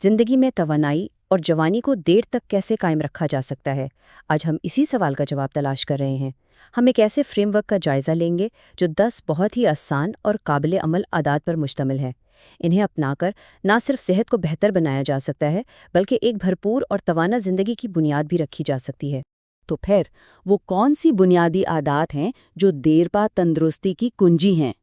जिंदगी में तवानाई और जवानी को देर तक कैसे कायम रखा जा सकता है, आज हम इसी सवाल का जवाब तलाश कर रहे हैं। हम एक ऐसे फ्रेमवर्क का जायज़ा लेंगे जो 10 बहुत ही आसान और काबिल अमल आदात पर मुश्तमिल है। इन्हें अपनाकर ना सिर्फ सेहत को बेहतर बनाया जा सकता है, बल्कि एक भरपूर और तवाना ज़िंदगी की बुनियाद भी रखी जा सकती है। तो फिर वो कौन सी बुनियादी आदत हैं जो देरपा तंदुरुस्ती की कुंजी हैं?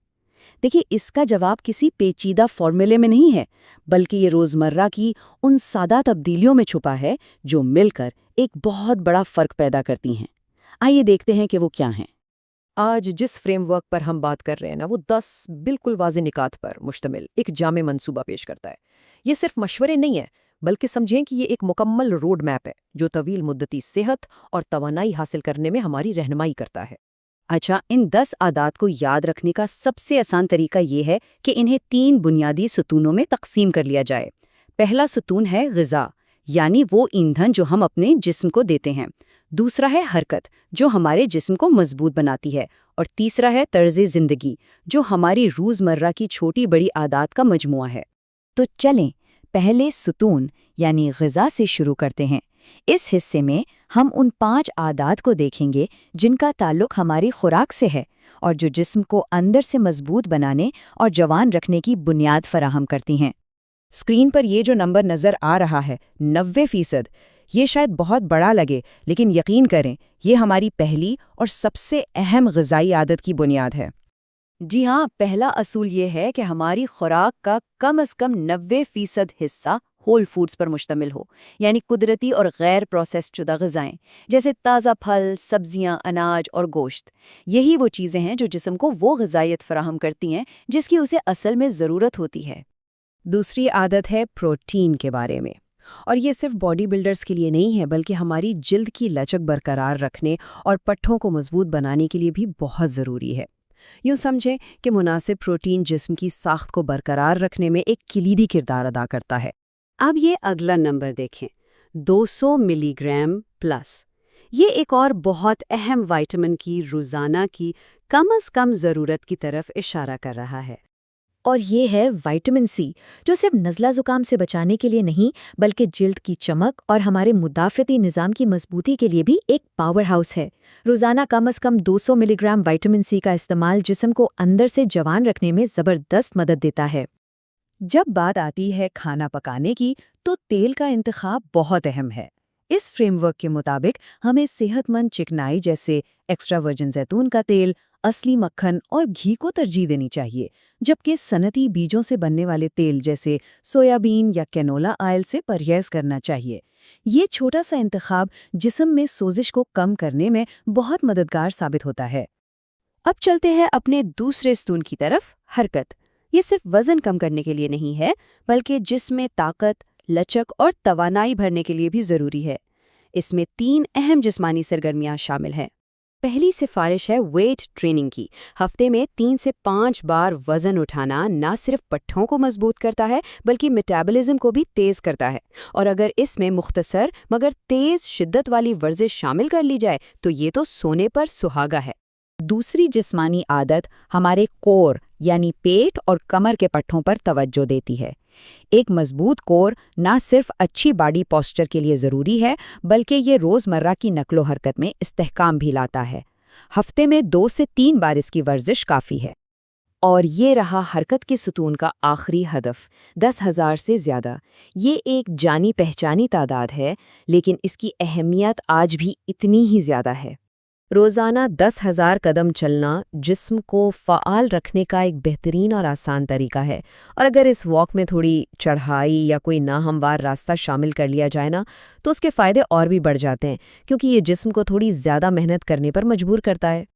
देखिए, इसका जवाब किसी पेचीदा फॉर्मूले में नहीं है, बल्कि ये रोज़मर्रा की उन सादा तब्दीलियों में छुपा है जो मिलकर एक बहुत बड़ा फ़र्क पैदा करती हैं। आइए देखते हैं कि वो क्या हैं। आज जिस फ्रेमवर्क पर हम बात कर रहे हैं ना, वो 10 बिल्कुल वाज़ेह निकात पर मुश्तमिल एक जामे मंसूबा पेश करता है। ये सिर्फ मशवरे नहीं है, बल्कि समझें कि ये एक मुकम्मल रोड मैप है जो तवील मुद्दती सेहत और तवानाई हासिल करने में हमारी रहनुमाई करता है। अच्छा, इन 10 आदात को याद रखने का सबसे आसान तरीका ये है कि इन्हें 3 बुनियादी सतूनों में तकसीम कर लिया जाए। पहला सतून है ग़िज़ा, यानी वो ईंधन जो हम अपने जिस्म को देते हैं। दूसरा है हरकत, जो हमारे जिस्म को मजबूत बनाती है। और तीसरा है तर्ज़े ज़िंदगी, जो हमारी रोज़मर्रा की छोटी बड़ी आदात का मजमुआ है। तो चलें, पहले सतून यानी ग़िज़ा से शुरू करते हैं। इस हिस्से में हम उन 5 आदात को देखेंगे जिनका ताल्लुक हमारी खुराक से है और जो जिस्म को अंदर से मजबूत बनाने और जवान रखने की बुनियाद फराहम करती हैं। स्क्रीन पर ये जो नंबर नज़र आ रहा है, 90%, ये शायद बहुत बड़ा लगे, लेकिन यकीन करें, ये हमारी पहली और सबसे अहम ग़िज़ाई आदत की बुनियाद है। जी हाँ, पहला असूल ये है कि हमारी खुराक का कम से कम 90% हिस्सा होल फूड्स पर मुश्तमिल हो, यानी कुदरती और गैर प्रोसेस्ड शुदा ग़िज़ाएँ, जैसे ताज़ा फल, सब्जियाँ, अनाज और गोश्त। यही वो चीज़ें हैं जो जिस्म को वो ग़िज़ाइयत फराहम करती हैं जिसकी उसे असल में ज़रूरत होती है। दूसरी आदत है प्रोटीन के बारे में, और ये सिर्फ बॉडी बिल्डर्स के लिए नहीं है, बल्कि हमारी जिल्द की लचक बरकरार रखने और पट्ठों को मजबूत बनाने के लिए भी बहुत ज़रूरी है। यूँ समझें कि मुनासिब प्रोटीन जिस्म की साख्त को बरकरार रखने में एक कलीदी किरदार अदा करता है। अब ये अगला नंबर देखें, 200 मिलीग्राम प्लस। ये एक और बहुत अहम विटामिन की रोज़ाना की कम से कम ज़रूरत की तरफ इशारा कर रहा है। और ये है विटामिन सी, जो सिर्फ नज़ला ज़ुकाम से बचाने के लिए नहीं, बल्कि जिल्द की चमक और हमारे मुदाफ़ती निज़ाम की मजबूती के लिए भी एक पावर हाउस है। रोज़ाना कम से कम 200 मिलीग्राम विटामिन सी का इस्तेमाल जिस्म को अंदर से जवान रखने में ज़बरदस्त मदद देता है। जब बात आती है खाना पकाने की, तो तेल का इंतखाब बहुत अहम है। इस फ्रेमवर्क के मुताबिक हमें सेहतमंद चिकनाई जैसे एक्स्ट्रा वर्जिन जैतून का तेल, असली मक्खन और घी को तरजीह देनी चाहिए, जबकि सनती बीजों से बनने वाले तेल जैसे सोयाबीन या कैनोला ऑयल से परहेज करना चाहिए। ये छोटा सा इंतखाब जिस्म में सोजिश को कम करने में बहुत मददगार साबित होता है। अब चलते हैं अपने दूसरे स्तून की तरफ, हरकत। ये सिर्फ वज़न कम करने के लिए नहीं है, बल्कि जिस्म में ताकत, लचक और तवानाई भरने के लिए भी ज़रूरी है। इसमें 3 अहम जिस्मानी सरगर्मियाँ शामिल हैं। पहली सिफारिश है वेट ट्रेनिंग की। हफ्ते में 3 से 5 बार वज़न उठाना न सिर्फ पट्ठों को मजबूत करता है, बल्कि मेटाबॉलिज्म को भी तेज़ करता है। और अगर इसमें मुख्तसर मगर तेज़ शिद्दत वाली वर्जिश शामिल कर ली जाए, तो ये तो सोने पर सुहागा है। दूसरी जिस्मानी आदत हमारे कोर यानी पेट और कमर के पट्ठों पर तवज्जो देती है। एक मजबूत कोर न सिर्फ अच्छी बॉडी पोस्चर के लिए ज़रूरी है, बल्कि ये रोज़मर्रा की नकलो हरकत में इस्तेहकाम भी लाता है। हफ्ते में 2 से 3 बार इसकी वर्जिश काफ़ी है। और ये रहा हरकत के सुतून का आखिरी हदफ, 10,000 से ज़्यादा। ये एक जानी पहचानी तादाद है, लेकिन इसकी अहमियत आज भी इतनी ही ज़्यादा है। रोज़ाना 10,000 कदम चलना जिस्म को फ़आल रखने का एक बेहतरीन और आसान तरीका है, और अगर इस वॉक में थोड़ी चढ़ाई या कोई नाहमवार रास्ता शामिल कर लिया जाए ना, तो उसके फ़ायदे और भी बढ़ जाते हैं, क्योंकि ये जिस्म को थोड़ी ज़्यादा मेहनत करने पर मजबूर करता है।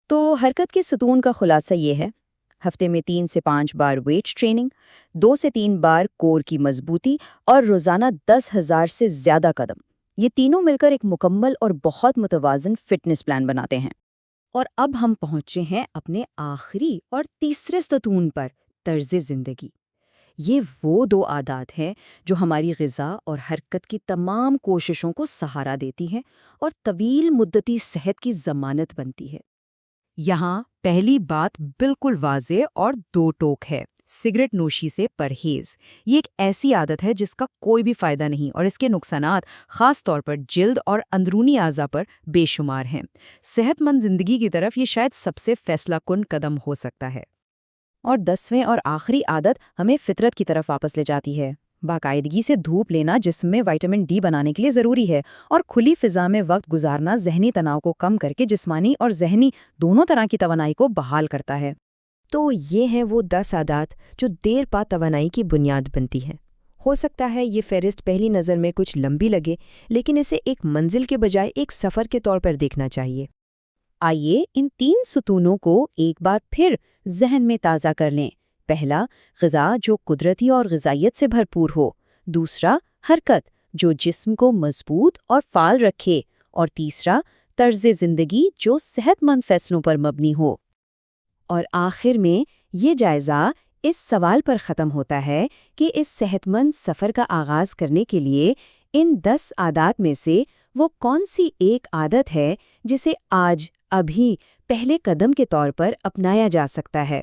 तो हरकत के सुतून का खुलासा ये है, हफ्ते में 3 से 5 बार वेट ट्रेनिंग, 2 से 3 बार कोर की मजबूती और रोज़ाना 10,000 से ज़्यादा कदम। ये तीनों मिलकर एक मुकम्मल और बहुत मुतवाज़न फिटनेस प्लान बनाते हैं। और अब हम पहुँचे हैं अपने आखिरी और तीसरे सतून पर, तर्ज़े ज़िंदगी। ये वो 2 आदत हैं जो हमारी ग़िज़ा और हरकत की तमाम कोशिशों को सहारा देती हैं और तवील मुद्दती सेहत की ज़मानत बनती है। यहाँ पहली बात बिल्कुल वाज़ेह और 2 टोक है। سگریٹ نوشی سے پرہیز۔ یہ ایک ایسی عادت ہے جس کا کوئی بھی فائدہ نہیں اور اس کے نقصانات خاص طور پر جلد اور اندرونی اعضاء پر بے شمار ہیں۔ صحت مند زندگی کی طرف یہ شاید سب سے فیصلہ کن قدم ہو سکتا ہے۔ اور 10ویں اور آخری عادت ہمیں فطرت کی طرف واپس لے جاتی ہے۔ باقاعدگی سے دھوپ لینا جسم میں وٹامن ڈی بنانے کے لیے ضروری ہے، اور کھلی فضا میں وقت گزارنا ذہنی تناؤ کو کم کر کے جسمانی اور ذہنی دونوں طرح کی توانائی کو بحال کرتا ہے۔ تو یہ ہیں وہ 10 عادات جو دیر پا توانائی کی بنیاد بنتی ہیں۔ ہو سکتا ہے یہ فہرست پہلی نظر میں کچھ لمبی لگے، لیکن اسے ایک منزل کے بجائے ایک سفر کے طور پر دیکھنا چاہیے۔ آئیے ان 3 ستونوں کو ایک بار پھر ذہن میں تازہ کر لیں۔ پہلا، غذا جو قدرتی اور غذائیت سے بھرپور ہو۔ دوسرا، حرکت جو جسم کو مضبوط اور فعال رکھے۔ اور تیسرا، طرز زندگی جو صحت مند فیصلوں پر مبنی ہو۔ اور آخر میں یہ جائزہ اس سوال پر ختم ہوتا ہے کہ اس صحت مند سفر کا آغاز کرنے کے لیے ان 10 عادات میں سے وہ کون سی ایک عادت ہے جسے آج ابھی پہلے قدم کے طور پر اپنایا جا سکتا ہے۔